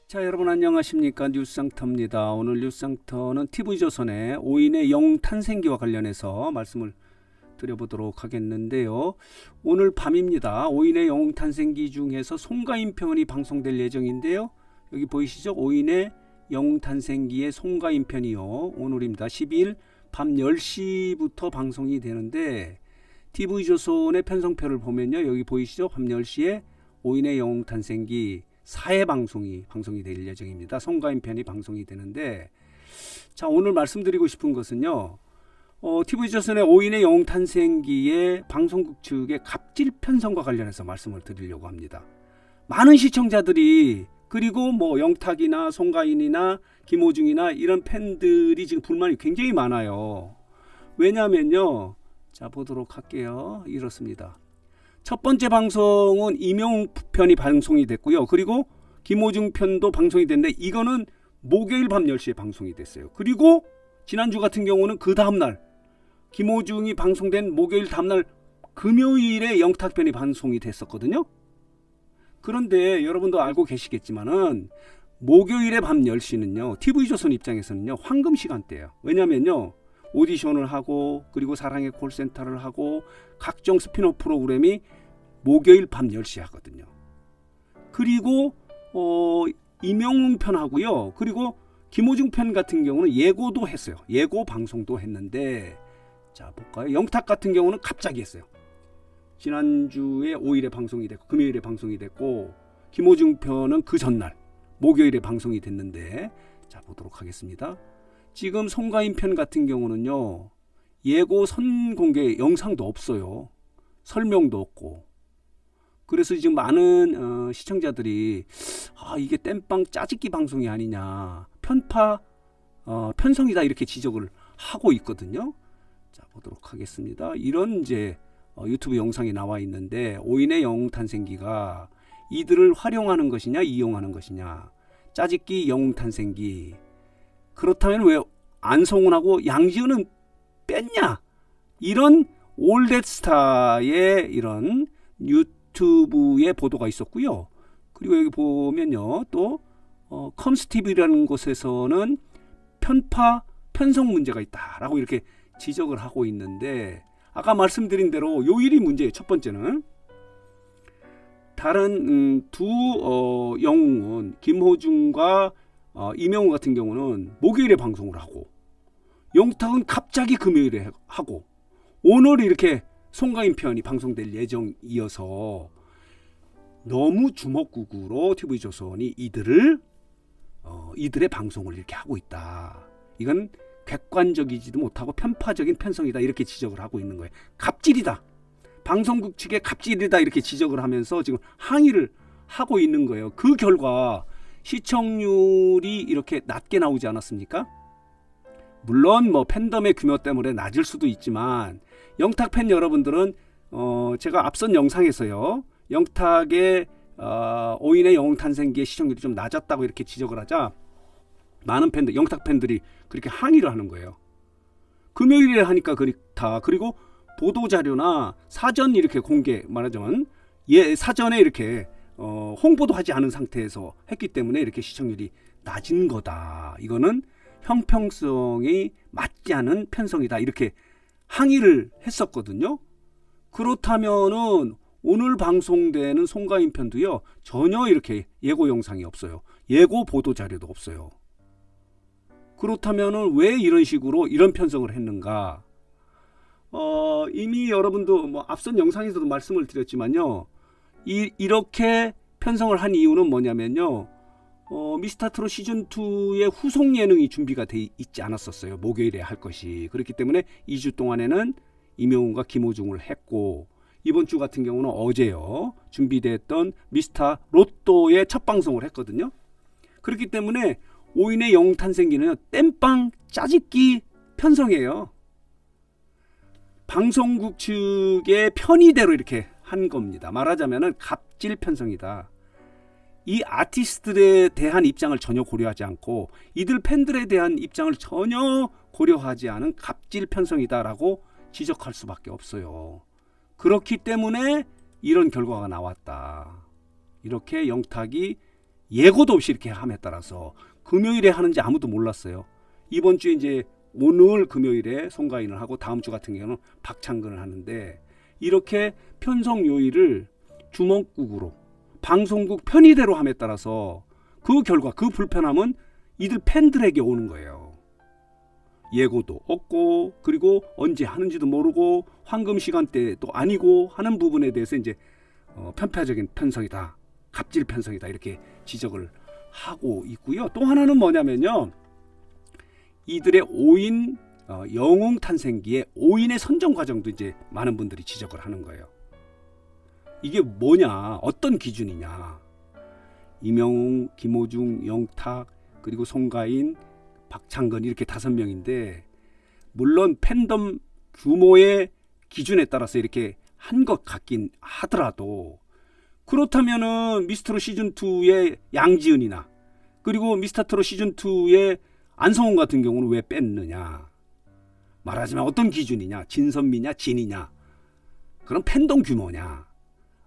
자, 여러분 안녕하십니까? 뉴스상터입니다. 오늘 뉴스상터는 TV조선의 5인의 영탄생기와 관련해서 말씀을 드려보도록 하겠는데요. 오늘 밤입니다. 5인의 영탄생기 중에서 송가인 편이 방송될 예정인데요. 여기 보이시죠? 5인의 영탄생기의 송가인 편이요. 오늘입니다. 12일 밤 10시부터 방송이 되는데 TV조선의 편성표를 보면요. 여기 보이시죠? 밤 10시에 5인의 영탄생기 4회 방송이 될 예정입니다. 송가인 편이 방송이 되는데, 자, 오늘 말씀드리고 싶은 것은요, TV조선의 5인의 영탄생기의 방송국 측의 갑질 편성과 관련해서 말씀을 드리려고 합니다. 많은 시청자들이, 그리고 뭐 영탁이나 송가인이나 김호중이나 이런 팬들이 지금 불만이 굉장히 많아요. 왜냐면요, 자, 보도록 할게요. 이렇습니다. 첫 번째 방송은 이명웅 편이 방송이 됐고요. 그리고 김호중 편도 방송이 됐는데 이거는 목요일 밤 10시에 방송이 됐어요. 그리고 지난주 같은 경우는 그 다음날 김호중이 방송된 목요일 다음날 금요일에 영탁 편이 방송이 됐었거든요. 그런데 여러분도 알고 계시겠지만은 목요일에 밤 10시는요. TV조선 입장에서는요. 황금 시간대예요. 왜냐면요. 오디션을 하고 그리고 사랑의 콜센터를 하고 각종 스피노 프로그램이 목요일 밤 10시에 하거든요. 그리고 이명웅 편하고요. 그리고 김호중 편 같은 경우는 예고도 했어요. 예고 방송도 했는데, 자 볼까요? 영탁 같은 경우는 갑자기 했어요. 지난주에 5일에 방송이 됐고 금요일에 방송이 됐고, 김호중 편은 그 전날 목요일에 방송이 됐는데, 자 보도록 하겠습니다. 지금 송가인 편 같은 경우는요, 예고 선공개 영상도 없어요. 설명도 없고. 그래서 지금 많은 시청자들이 이게 땜빵 짜집기 방송이 아니냐, 편파 편성이다 이렇게 지적을 하고 있거든요. 자 보도록 하겠습니다. 이런 이제 유튜브 영상이 나와 있는데 5인의 영탄생기가 이들을 활용하는 것이냐 이용하는 것이냐, 짜집기 영탄생기, 그렇다면 왜 안성훈하고 양지은은 뺐냐, 이런 올댓스타의 이런 유튜브의 보도가 있었고요. 그리고 여기 보면요, 또 컴스티브라는 곳에서는 편파 편성 문제가 있다라고 이렇게 지적을 하고 있는데, 아까 말씀드린 대로 요 일이 문제예요. 첫 번째는 다른 두 영웅은 김호중과 이명웅 같은 경우는 목요일에 방송을 하고, 영탁은 갑자기 금요일에 하고, 오늘 이렇게 송가인 편이 방송될 예정이어서 너무 주먹구구로 TV조선이 이들의 방송을 이렇게 하고 있다. 이건 객관적이지도 못하고 편파적인 편성이다 이렇게 지적을 하고 있는 거예요. 갑질이다. 방송국 측의 갑질이다 이렇게 지적을 하면서 지금 항의를 하고 있는 거예요. 그 결과 시청률이 이렇게 낮게 나오지 않았습니까? 물론 뭐 팬덤의 규모 때문에 낮을 수도 있지만, 영탁 팬 여러분들은 제가 앞선 영상에서요, 영탁의 5인의 영탄생기의 시청률이 좀 낮았다고 이렇게 지적을 하자 많은 팬들, 영탁 팬들이 그렇게 항의를 하는 거예요. 금요일에 하니까 그렇다. 그리고 보도자료나 사전 이렇게 공개, 말하자면 사전에 이렇게 홍보도 하지 않은 상태에서 했기 때문에 이렇게 시청률이 낮은 거다. 이거는 형평성이 맞지 않은 편성이다. 이렇게 항의를 했었거든요. 그렇다면은 오늘 방송되는 송가인 편도요, 전혀 이렇게 예고 영상이 없어요. 예고 보도 자료도 없어요. 그렇다면은 왜 이런 식으로 이런 편성을 했는가? 이미 여러분도 뭐 앞선 영상에서도 말씀을 드렸지만요, 이렇게 편성을 한 이유는 뭐냐면요, 미스터트롯 시즌2의 후속 예능이 준비가 돼 있지 않았었어요. 목요일에 할 것이. 그렇기 때문에 2주 동안에는 이명웅과 김호중을 했고, 이번 주 같은 경우는 어제요, 준비됐던 미스터 로또의 첫 방송을 했거든요. 그렇기 때문에 5인의 영탄생기는 땜빵 짜집기 편성이에요. 방송국 측의 편의대로 이렇게 한 겁니다. 말하자면 갑질 편성이다. 이 아티스트들에 대한 입장을 전혀 고려하지 않고 이들 팬들에 대한 입장을 전혀 고려하지 않은 갑질 편성이다라고 지적할 수밖에 없어요. 그렇기 때문에 이런 결과가 나왔다. 이렇게 영탁이 예고도 없이 이렇게 함에 따라서 금요일에 하는지 아무도 몰랐어요. 이번 주에 이제 오늘 금요일에 송가인을 하고 다음 주 같은 경우는 박창근을 하는데 이렇게 편성 요일을 주먹국으로 방송국 편의대로 함에 따라서 그 결과 그 불편함은 이들 팬들에게 오는 거예요. 예고도 없고 그리고 언제 하는지도 모르고 황금 시간대도 아니고 하는 부분에 대해서 이제 편파적인 편성이다, 갑질 편성이다 이렇게 지적을 하고 있고요. 또 하나는 뭐냐면요, 이들의 5인 영웅 탄생기의 5인의 선정 과정도 이제 많은 분들이 지적을 하는 거예요. 이게 뭐냐, 어떤 기준이냐. 임영웅, 김호중, 영탁, 그리고 송가인, 박창근 이렇게 5명인데 물론 팬덤 규모의 기준에 따라서 이렇게 한 것 같긴 하더라도 그렇다면은 미스터트롯 시즌2의 양지은이나 그리고 미스터트롯 시즌2의 안성훈 같은 경우는 왜 뺐느냐. 말하자면 어떤 기준이냐, 진선미냐 진이냐, 그런 팬덤 규모냐.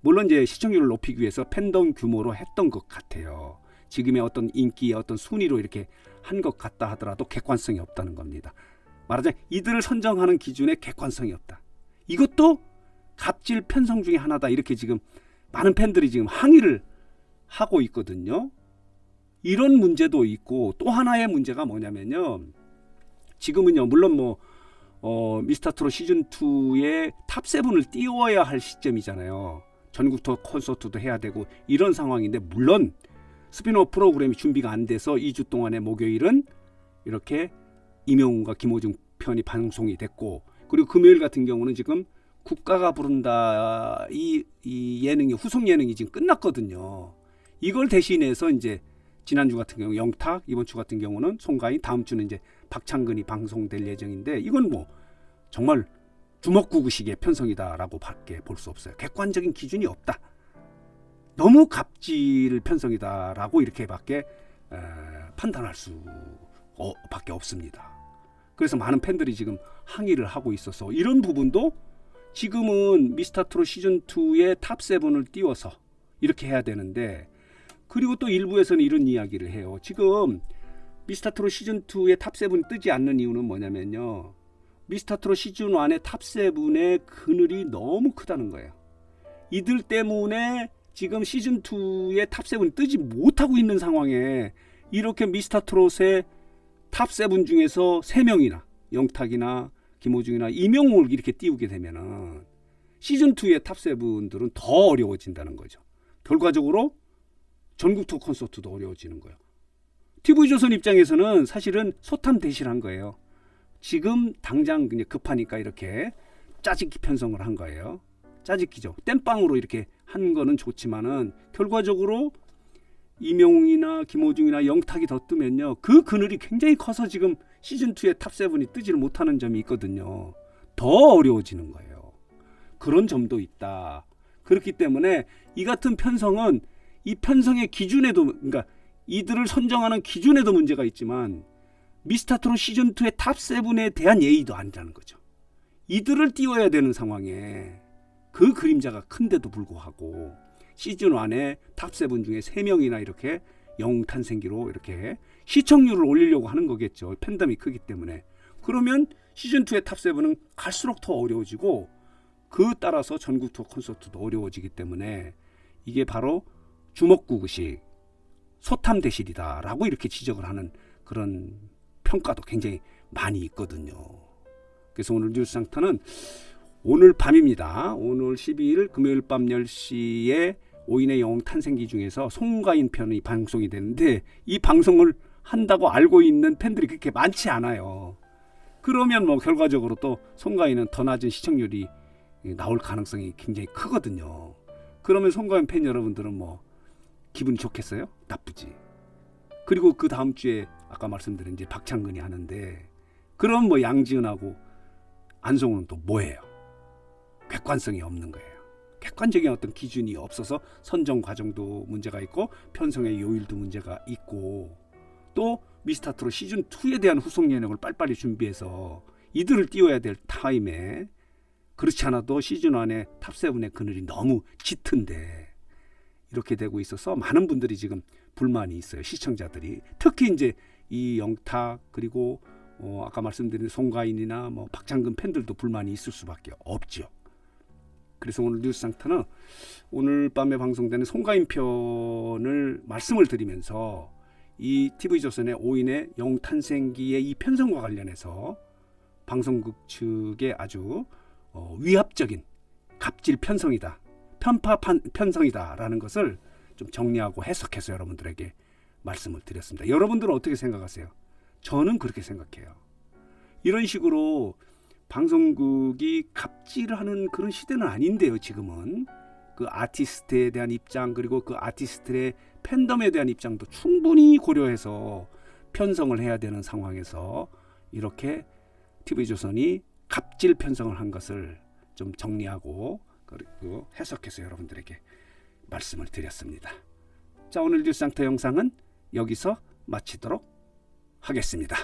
물론 이제 시청률을 높이기 위해서 팬덤 규모로 했던 것 같아요. 지금의 어떤 인기의 어떤 순위로 이렇게 한 것 같다 하더라도 객관성이 없다는 겁니다. 말하자면 이들을 선정하는 기준에 객관성이 없다. 이것도 갑질 편성 중에 하나다. 이렇게 지금 많은 팬들이 지금 항의를 하고 있거든요. 이런 문제도 있고 또 하나의 문제가 뭐냐면요. 지금은요, 물론 미스터트롯 시즌2의 탑7을 띄워야 할 시점이잖아요. 전국 투어 콘서트도 해야 되고 이런 상황인데 물론 스피노 프로그램이 준비가 안 돼서 2주 동안의 목요일은 이렇게 임영웅과 김호중 편이 방송이 됐고 그리고 금요일 같은 경우는 지금 국가가 부른다 이 예능이 후속 예능이 지금 끝났거든요. 이걸 대신해서 이제 지난주 같은 경우 영탁, 이번 주 같은 경우는 송가인, 다음 주는 이제 박창근이 방송될 예정인데 이건 정말 주먹구구식의 편성이다라고 밖에 볼 수 없어요. 객관적인 기준이 없다. 너무 갑질 편성이다라고 이렇게밖에 판단할 수 밖에 없습니다. 그래서 많은 팬들이 지금 항의를 하고 있어서 이런 부분도 지금은 미스터트롯 시즌2의 탑7을 띄워서 이렇게 해야 되는데 그리고 또 일부에서는 이런 이야기를 해요. 지금 미스터트롯 시즌2의 탑7이 뜨지 않는 이유는 뭐냐면요. 미스터트롯 시즌1의 탑7의 그늘이 너무 크다는 거예요. 이들 때문에 지금 시즌2의 탑7이 뜨지 못하고 있는 상황에 이렇게 미스터트롯의 탑7 중에서 3명이나 영탁이나 김호중이나 임영웅을 이렇게 띄우게 되면은 시즌2의 탑7들은 더 어려워진다는 거죠. 결과적으로 전국 투어 콘서트도 어려워지는 거예요. TV조선 입장에서는 사실은 소탐대실한 거예요. 지금 당장 그냥 급하니까 이렇게 짜집기 편성을 한 거예요. 짜집기죠. 땜빵으로 이렇게 한 거는 좋지만은 결과적으로 임영웅이나 김호중이나 영탁이 더 뜨면요. 그 그늘이 굉장히 커서 지금 시즌2의 탑7이 뜨지를 못하는 점이 있거든요. 더 어려워지는 거예요. 그런 점도 있다. 그렇기 때문에 이 같은 편성은 이 편성의 기준에도, 그러니까 이들을 선정하는 기준에도 문제가 있지만 미스터트롯 시즌2의 탑7에 대한 예의도 아니라는 거죠. 이들을 띄워야 되는 상황에 그 그림자가 큰데도 불구하고 시즌1의 탑7 중에 3명이나 이렇게 영웅 탄생기로 이렇게 시청률을 올리려고 하는 거겠죠. 팬덤이 크기 때문에. 그러면 시즌2의 탑7은 갈수록 더 어려워지고 그 따라서 전국 투어 콘서트도 어려워지기 때문에 이게 바로 주먹구구식 소탐대실이다라고 이렇게 지적을 하는 그런 평가도 굉장히 많이 있거든요. 그래서 오늘 뉴스상터는 오늘 밤입니다. 오늘 12일 금요일 밤 10시에 5인의 영웅 탄생기 중에서 송가인 편이 방송이 되는데 이 방송을 한다고 알고 있는 팬들이 그렇게 많지 않아요. 그러면 결과적으로 또 송가인은 더 낮은 시청률이 나올 가능성이 굉장히 크거든요. 그러면 송가인 팬 여러분들은 기분이 좋겠어요? 나쁘지. 그리고 그 다음 주에 아까 말씀드린 이제 박창근이 하는데 그럼 양지은하고 안성훈은 또 뭐예요? 객관성이 없는 거예요. 객관적인 어떤 기준이 없어서 선정 과정도 문제가 있고 편성의 요일도 문제가 있고 또 미스터트롯 시즌2에 대한 후속 예능을 빨리빨리 준비해서 이들을 띄워야 될 타임에 그렇지 않아도 시즌1의 탑7의 그늘이 너무 짙은데 이렇게 되고 있어서 많은 분들이 지금 불만이 있어요. 시청자들이. 특히 이제 이 영탁 그리고 아까 말씀드린 송가인이나 뭐 박창근 팬들도 불만이 있을 수밖에 없죠. 그래서 오늘 뉴스상터는 오늘 밤에 방송되는 송가인 편을 말씀을 드리면서 이 TV조선의 5인의 영탄생기의 이 편성과 관련해서 방송국 측의 아주 위압적인 갑질 편성이다, 편파 편성이다라는 것을 좀 정리하고 해석해서 여러분들에게 말씀을 드렸습니다. 여러분들은 어떻게 생각하세요? 저는 그렇게 생각해요. 이런 식으로 방송국이 갑질하는 그런 시대는 아닌데요. 지금은 그 아티스트에 대한 입장 그리고 그 아티스트의 팬덤에 대한 입장도 충분히 고려해서 편성을 해야 되는 상황에서 이렇게 TV조선이 갑질 편성을 한 것을 좀 정리하고 그리고 해석해서 여러분들에게 말씀을 드렸습니다. 자, 오늘 뉴스상터 영상은 여기서 마치도록 하겠습니다.